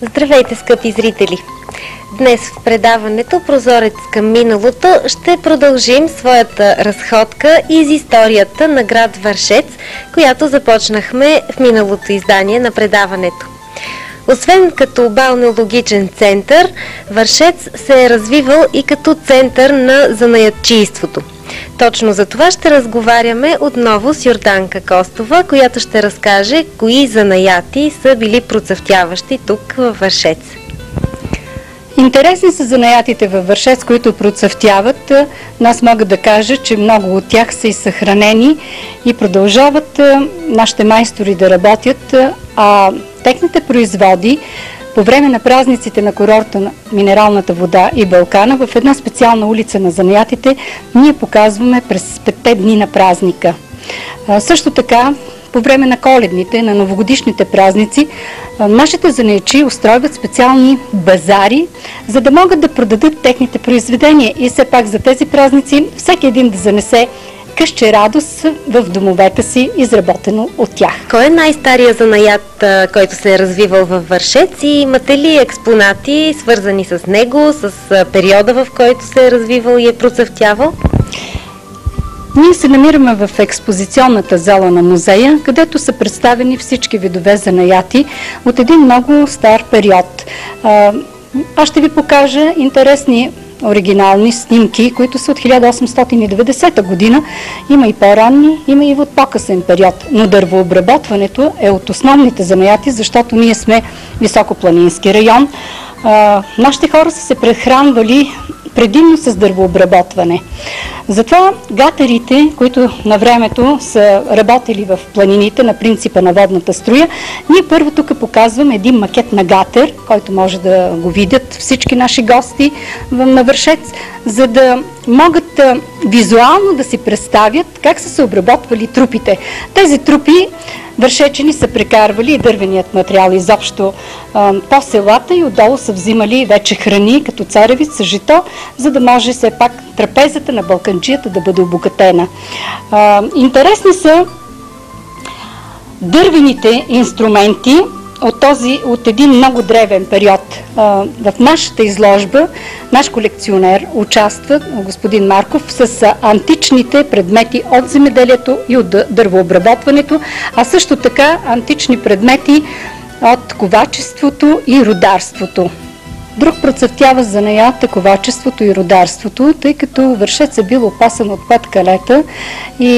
Здравейте, скъпи зрители! Днес в предаването "Прозорец към миналото" ще продължим своята разходка из историята на град Вършец, която започнахме в миналото издание на предаването. Освен като балнеологичен център, Вършец се е развивал и като център на занаятчийството. Точно за това ще разговаряме отново с Йорданка Костова, която ще разкаже кои занаяти са били процъфтяващи тук във Вършец. Интересни са занаятите във Вършец, които процъфтяват. Аз мога да кажа, че много от тях са и съхранени и продължават нашите майстори да работят, а техните производи по време на празниците на курорта на минералната вода и Балкана в една специална улица на занаятите ние показваме през 5 дни на празника. Също така, по време на коледните, на новогодишните празници, нашите занаятчии устройват специални базари, за да могат да продадат техните произведения и все пак за тези празници всеки един да занесе късче радост в домовете си, изработено от тях. Кой е най-стария занаят, който се е развивал във Вършец, и имате ли експонати свързани с него, с периода, в който се е развивал и е процъфтявал? Ние се намираме в експозиционната зала на музея, където са представени всички видове занаяти от един много стар период. Аз ще ви покажа интересни оригинални снимки, които са от 1890 година. Има и по-ранни, има и от по-късен период. Но дървообработването е от основните занаяти, защото ние сме високопланински район. Нашите хора са се прехранвали предимно с дървообработване. Затова гатарите, които на времето са работили в планините на принципа на водната струя, ние първо тук показваме един макет на гатер, който може да го видят всички наши гости на Вършец, за да могат визуално да си представят как са се обработвали трупите. Тези трупи вършечени са прекарвали и дървеният материал изобщо по селата и отдолу са взимали вече храни, като царевица, жито, за да може все пак трапезата на балканджията да бъде обогатена. Интересни са дървените инструменти от един много древен период. В нашата изложба наш колекционер участва, господин Марков, с античните предмети от земеделието и от дървообработването, а също така антични предмети от ковачеството и рударството. Друг процъфтява занаят е ковачеството и рударството, тъй като Вършец е бил опасан от петкалета и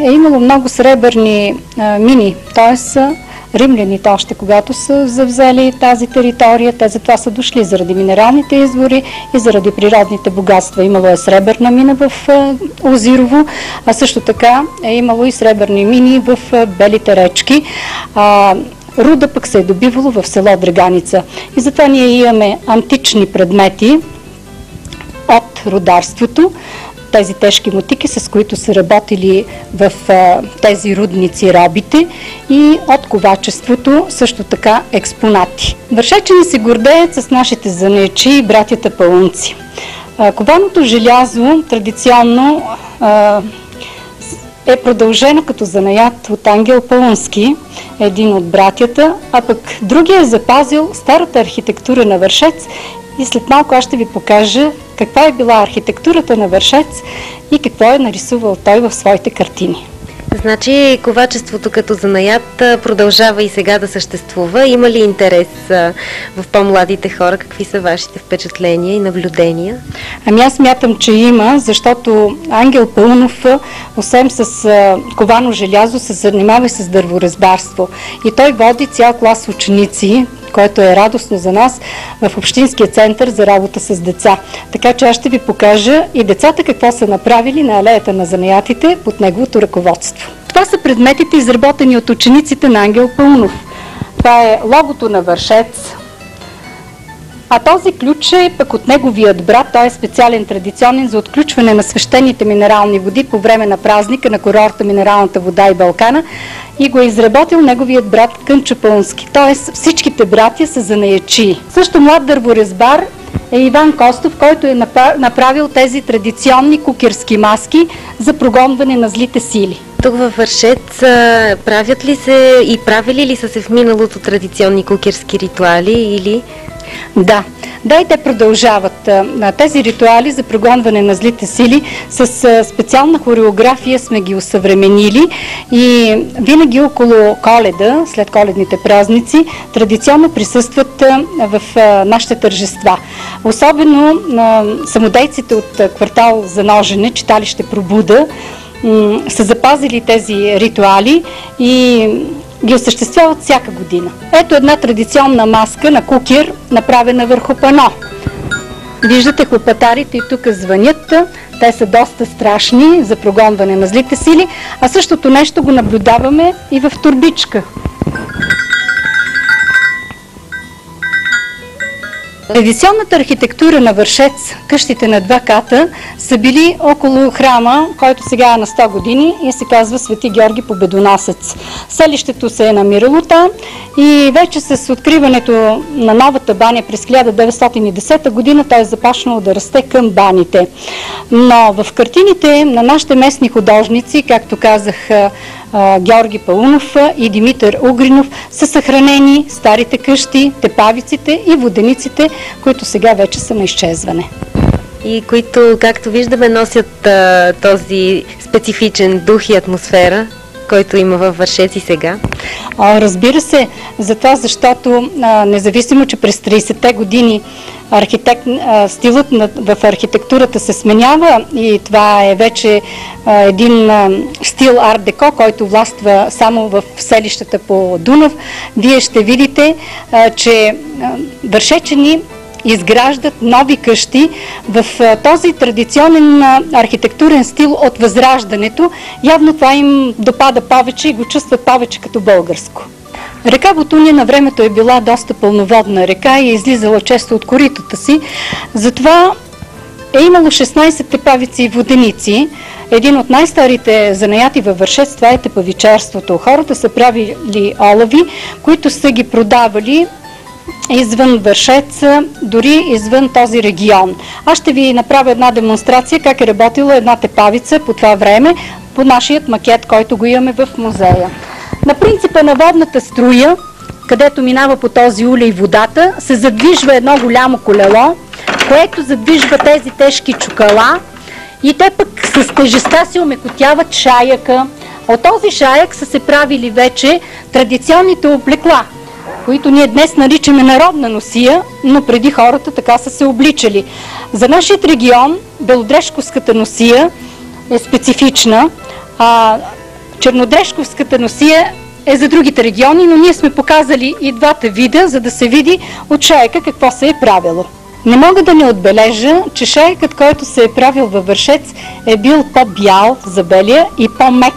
е имало много сребърни мини, т.е. римляните още когато са завзели тази територия, те затова са дошли заради минералните извори и заради природните богатства. Имало е сребърна мина в Озирово, а също така е имало и сребърни мини в Белите речки. Руда пък се е добивало в село Драганица. И затова ние имаме антични предмети от рударството, тези тежки мотики, с които са работили в тези рудници робите, и от ковачеството също така експонати. Вършечани се гордеят с нашите занаятчии, братята палунци. Кованото желязо традиционно е продължено като занаят от Ангел Палунски, един от братята, а пък другия е запазил старата архитектура на Вършец и след малко аз ще ви покажа каква е била архитектурата на Вършец и какво е нарисувал той в своите картини. Значи ковачеството като занаят продължава и сега да съществува. Има ли интерес в по-младите хора? Какви са вашите впечатления и наблюдения? Ами аз смятам, че има, защото Ангел Паунов, освен с ковано желязо, се занимава и с дърворезбарство. И той води цял клас ученици, което е радостно за нас, в Общинския център за работа с деца. Така че аз ще ви покажа и децата какво са направили на алеята на занаятите под неговото ръководство. Това са предметите, изработени от учениците на Ангел Паунов. Това е логото на Вършец, А този ключ е пък от неговият брат, той е специален, традиционен за отключване на свещените минерални води по време на празника на курорта Минералната вода и Балкана, и го е изработил неговият брат Кънчо Паунски. Тоест всичките братя са занаячии. Също млад дърворезбар е Иван Костов, който е направил тези традиционни кукерски маски за прогонване на злите сили. Тук във Вършец правят ли се и правили ли са се в миналото традиционни кукерски ритуали или... Да, и те продължават. Тези ритуали за прогонване на злите сили с специална хореография сме ги осъвременили и винаги около Коледа, след коледните празници, традиционно присъстват в нашите тържества. Особено самодейците от квартал Заножене, читалище Пробуда, са запазили тези ритуали и ги осъществяват всяка година. Ето една традиционна маска на кукер, направена върху пано. Виждате, хлопатарите и тук звънят. Те са доста страшни за прогонване на злите сили, а същото нещо го наблюдаваме и в турбичка. Традиционната архитектура на Вършец, къщите на два ката, са били около храма, който сега е на 100 години и се казва Свети Георги Победоносец. Селището се е намирало там и вече с откриването на новата баня през 1910 година той е започнал да расте към баните. Но в картините на нашите местни художници, както казах, Георги Паунов и Димитър Угринов, са съхранени старите къщи, тепавиците и водениците, които сега вече са на изчезване. И които, както виждаме, носят този специфичен дух и атмосфера, който има във Вършец и сега. Разбира се, за това, защото независимо, че през 30-те години стилът в архитектурата се сменява и това е вече един стил арт-деко, който властва само в селищата по Дунав, вие ще видите, че вършечани изграждат нови къщи в този традиционен архитектурен стил от Възраждането. Явно това им допада повече и го чувстват повече като българско. Река Ботуния на времето е била доста пълноводна река и е излизала често от коритата си. Затова е имало 16 тепавици и воденици. Един от най-старите занаяти във Вършец, това е тепавичарството. Хората са правили олови, които са ги продавали извън Вършец, дори извън този регион. Аз ще ви направя една демонстрация как е работила една тепавица по това време, по нашият макет, който го имаме в музея. На принципа на водната струя, където минава по този улей водата, се задвижва едно голямо колело, което задвижва тези тежки чукала и те пък с тежестта си омекотяват шаяка. От този шаяк са се правили вече традиционните облекла, които ние днес наричаме народна носия, но преди хората така са се обличали. За нашият регион белодрешковската носия е специфична, а чернодрешковската носия е за другите региони, но ние сме показали и двата вида, за да се види от шайка какво се е правило. Не мога да не отбележа, че шайкът, който се е правил във Вършец, е бил по-бял за белия и по-мек.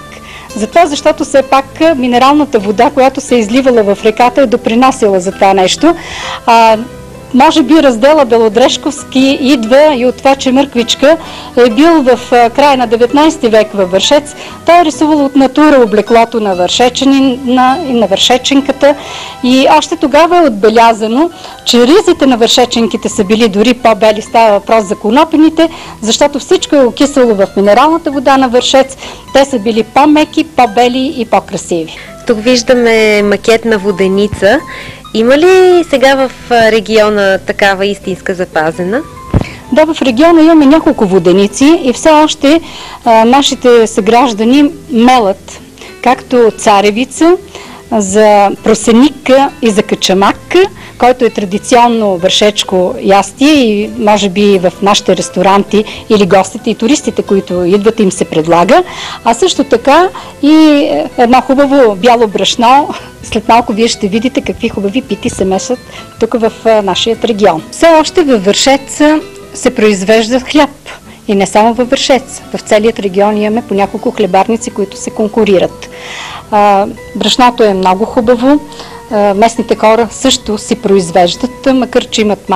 Затова, защото все пак минералната вода, която се е изливала в реката, е допринасяла за това нещо. Може би раздела Белодрешковски идва и от това, че Мърквичка е бил в края на 19 век във Вършец. Той е рисувал от натура облеклото на вършеченина и на вършеченката и още тогава е отбелязано, че ризите на вършеченките са били дори по-бели. Става въпрос за конопените, защото всичко е окисело в минералната вода на Вършец. Те са били по-меки, по-бели и по-красиви. Тук виждаме макет на воденица. Има ли сега в региона такава истинска запазена? Да, в региона имаме няколко воденици и все още нашите съграждани мелят както царевица, за просеник и за качамак, който е традиционно вършечко ястие и може би в нашите ресторанти или гостите и туристите, които идват, им се предлага. А също така и едно хубаво бяло брашно. След малко вие ще видите какви хубави пити се месят тук в нашия регион. Все още във Вършец се произвежда хляб. И не само във Вършец. В целият регион имаме по няколко хлебарници, които се конкурират. Брашното е много хубаво. местните хора също си произвеждат, макар че имат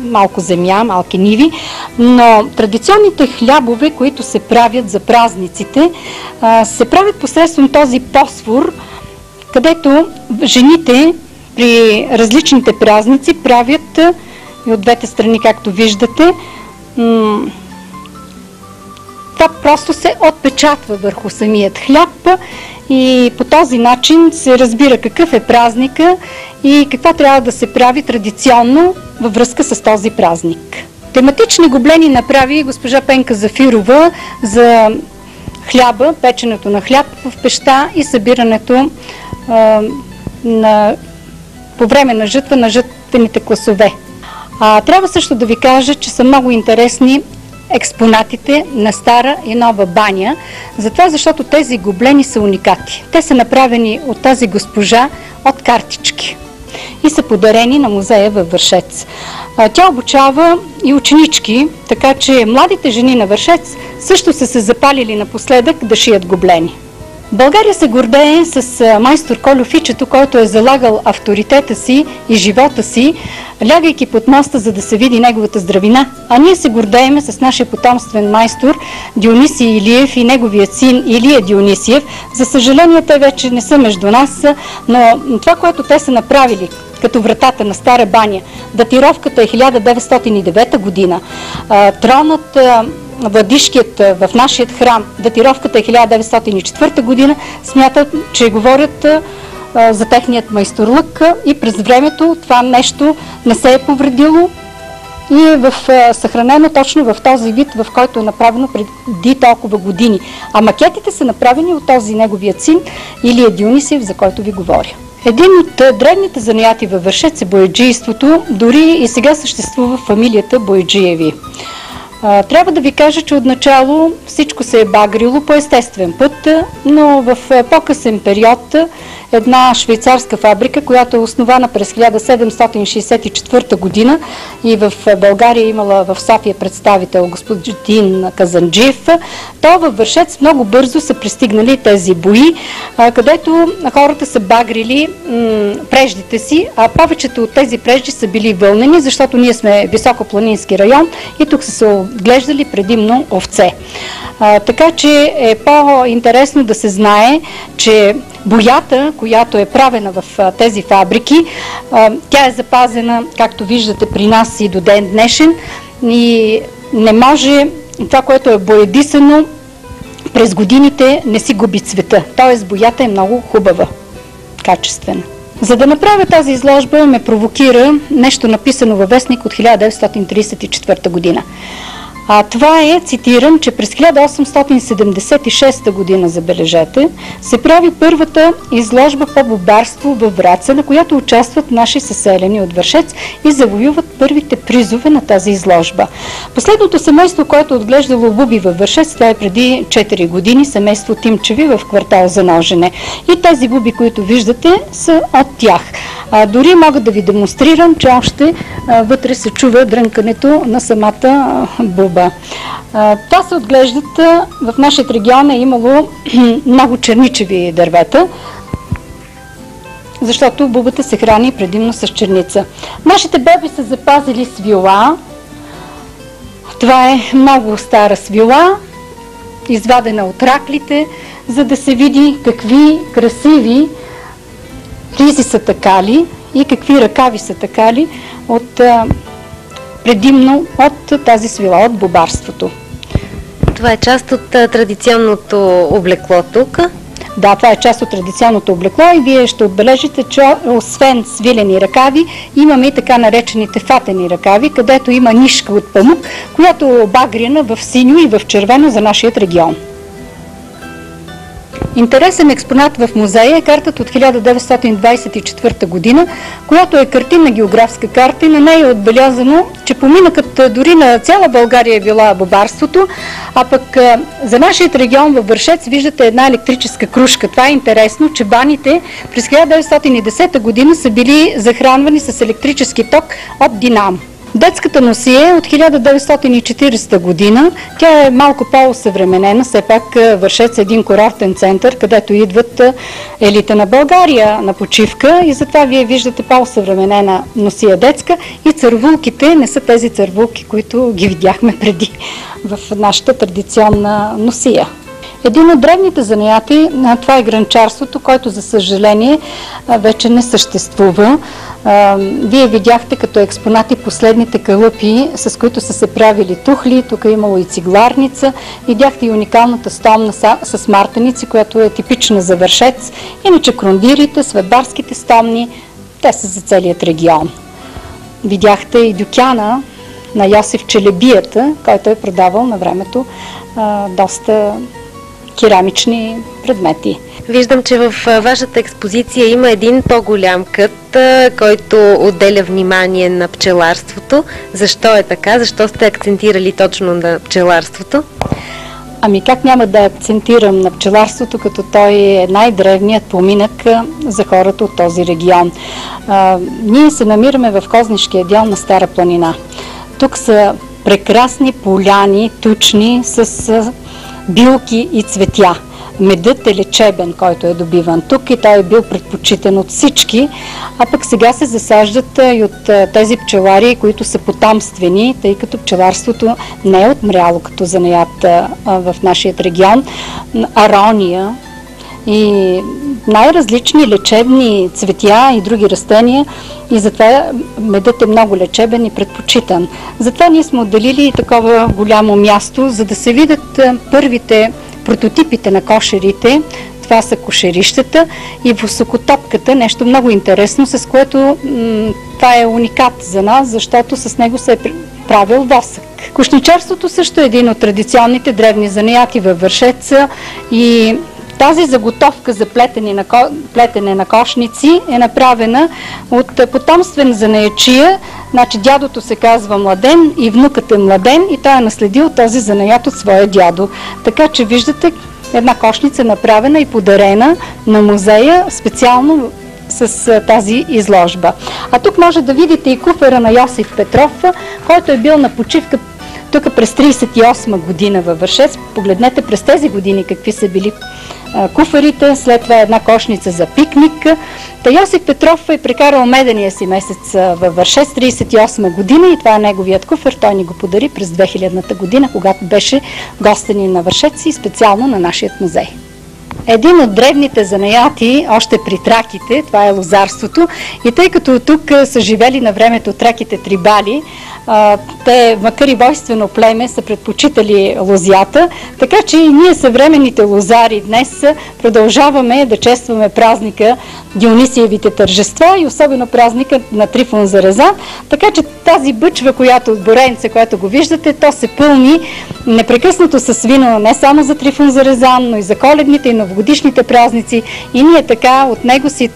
малко земя, малки ниви, но традиционните хлябове, които се правят за празниците, се правят посредством този посфор, където жените при различните празници правят и от двете страни, както виждате, това просто се отпечатва върху самият хляб и по този начин се разбира какъв е празника и какво трябва да се прави традиционно във връзка с този празник. Тематични гоблени направи госпожа Пенка Зафирова за хляба, печенето на хляб в пещта и събирането по време на жътва на жътвените класове. Трябва също да ви кажа, че са много интересни експонатите на стара и нова баня, затова защото тези гоблени са уникати. Те са направени от тази госпожа от картички и са подарени на музея във Вършец. Тя обучава и ученички, така че младите жени на Вършец също са се запалили напоследък да шият гоблени. България се гордее с майстор Кольо Фичето, който е залагал авторитета си и живота си, лягайки под моста, за да се види неговата здравина. А ние се гордееме с нашия потомствен майстор Дионисий Илиев и неговият син Илия Дионисиев. За съжаление, те вече не са между нас, но това, което те са направили като вратата на Стара баня, датировката е 1909 година, тронът Владишкият в нашия храм, датировката е 1904 година, смятат, че говорят за техният майсторлък и през времето това нещо не се е повредило и е съхранено точно в този вид, в който е направено преди толкова години. А макетите са направени от този неговият син Илия Дионисиев, за който ви говоря. Един от древните занятия във Вършец е бояджийството, дори и сега съществува фамилията Бояджиеви. Трябва да ви кажа, че отначало всичко се е багрило по естествен път, но в по-късен период една швейцарска фабрика, която е основана през 1764 година и в България имала в София представител господин Казанджиев, то във Вършец много бързо са пристигнали тези бои, където хората са багрили преждите си, а повечето от тези прежди са били вълнени, защото ние сме високопланински район и тук са се отглеждали предимно овце. Така че е по-интересно да се знае, че боята, която е правена в тези фабрики, тя е запазена, както виждате, при нас и до ден днешен и не може това, което е боядисано през годините, не си губи цвета. Т.е. боята е много хубава, качествена. За да направя тази изложба ме провокира нещо написано във вестник от 1934 година. Това е, цитирам, че през 1876 година, забележете, се прави първата изложба по бубарство във Враца, на която участват наши съселени от Вършец и завоюват първите призове на тази изложба. Последното семейство, което отглеждало буби във Вършец, това е преди 4 години, семейство Тимчеви в квартал Заножене. И тези буби, които виждате, са от тях. Дори мога да ви демонстрирам, че още вътре се чува дрънкането на самата буба. Това се отглеждат, в нашия регион е имало много черничеви дървета, защото бубата се храни предимно с черница. Нашите беби са запазили свила. Това е много стара свила, извадена от раклите, за да се види какви красиви ризи са такали и какви ръкави са такали предимно от тази свила, от бубарството. Това е част от традиционното облекло тук? Да, това е част от традиционното облекло и вие ще отбележите, че освен свилени ръкави, имаме и така наречените фатени ръкави, където има нишка от памук, която е обагрена в синьо и в червено за нашият регион. Интересен експонат в музея е картата от 1924 година, която е картинна географска карта и на нея е отбелязано, че поминъкът дори на цяла България е била бубарството, а пък за нашия регион във Вършец виждате една електрическа крушка. Това е интересно, че баните през 1910 година са били захранвани с електрически ток от динамо. Детската носие е от 1940 година. Тя е малко по-осъвременена, все пак Вършец е един курортен център, където идват елита на България на почивка и затова вие виждате по-осъвременена носия детска и цървулките не са тези цървулки, които ги видяхме преди в нашата традиционна носия. Един от древните занаяти, това е гранчарството, който за съжаление вече не съществува. Вие видяхте като експонати последните калъпи, с които са се правили тухли, тук е имало и цигларница, видяхте и уникалната стомна с мартеници, която е типична за Вършец, иначе крондирите, сватбарските стомни, те са за целият регион. Видяхте и дюкяна на Йосиф Челебията, който е продавал на времето доста керамични предмети. Виждам, че в вашата експозиция има един по-голям кът, който отделя внимание на пчеларството. Защо е така? Защо сте акцентирали точно на пчеларството? Ами как няма да акцентирам на пчеларството, като той е най-древният поминък за хората от този регион. Ние се намираме в Кознишкия дял на Стара планина. Тук са прекрасни поляни, тучни, с билки и цветя. Медът е лечебен, който е добиван тук и той е бил предпочитан от всички, а пък сега се засаждат и от тези пчелари, които са потомствени, тъй като пчеларството не е отмряло като занаят в нашия регион. Арония и най-различни лечебни цветя и други растения, и затова медът е много лечебен и предпочитан. Затова ние сме отделили такова голямо място, за да се видят първите прототипите на кошерите. Това са кошерищата и високотопката, нещо много интересно, с което това е уникат за нас, защото с него се е правил восък. Кошничарството също е един от традиционните древни занаяти във Вършеца и тази заготовка за плетене на кошници е направена от потомствен занаячия. Значи дядото се казва Младен и внукът е Младен и той е наследил този занаят от своя дядо. Така че виждате една кошница направена и подарена на музея специално с тази изложба. А тук може да видите и куфера на Йосиф Петров, който е бил на почивка тук през 1938 година във Вършец. Погледнете през тези години какви са били куфарите, след това една кошница за пикник. Йосиф Петров е прекарал медения си месец във Вършец 1938 година и това е неговият куфар. Той ни го подари през 2000 година, когато беше гостенин на Вършец и специално на нашия музей. Един от древните занаяти, още при траките, това е лозарството. И тъй като тук са живели на времето траките трибали, те, макар и войствено племе, са предпочитали лозята, така че и ние съвременните лозари днес продължаваме да честваме празника Дионисиевите тържества и особено празника на Трифон Зарезан, така че тази бъчва, боренце, която го виждате, то се пълни непрекъснато с вино не само за Трифон Зарезан, но и за коледните и новогодишните празници и ние така от него си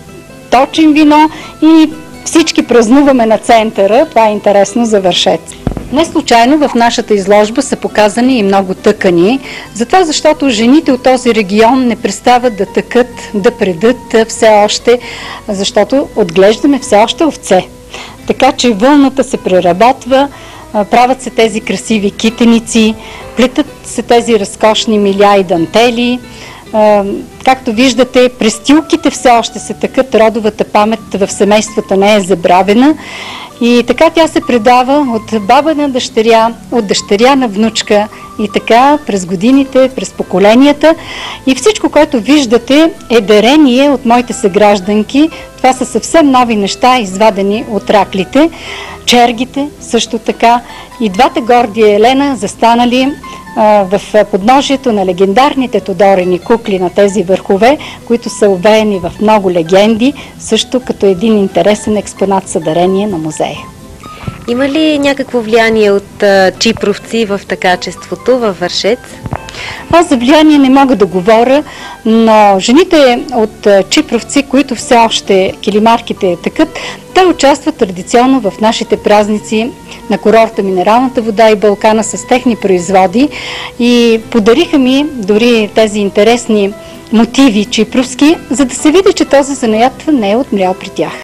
точим вино и всички празнуваме на центъра. Това е интересно за Вършец. Не случайно в нашата изложба са показани и много тъкани, затова защото жените от този регион не престават да тъкат, да предат все още, защото отглеждаме все още овце. Така че вълната се преработва, правят се тези красиви китеници, плетат се тези разкошни миля и дантели. Както виждате, престилките все още се тъкат, родовата памет в семействата не е забравена и така тя се предава от баба на дъщеря, от дъщеря на внучка и така през годините, през поколенията и всичко, което виждате е дарение от моите съгражданки. Това са съвсем нови неща, извадени от раклите, чергите също така и двата горди Елена застанали в подножието на легендарните Тодорени кукли на тези върхове, които са обеяни в много легенди, също като един интересен експонат съдарение на музея. Има ли някакво влияние от чипровци в такачеството във Вършец? Аз за влияние не мога да говоря, но жените от чипровци, които все още килимарките тъкат, те участват традиционно в нашите празници на курорта Минералната вода и Балкана с техни производи и подариха ми дори тези интересни мотиви чипровски, за да се види, че този занаят не е отмрял при тях.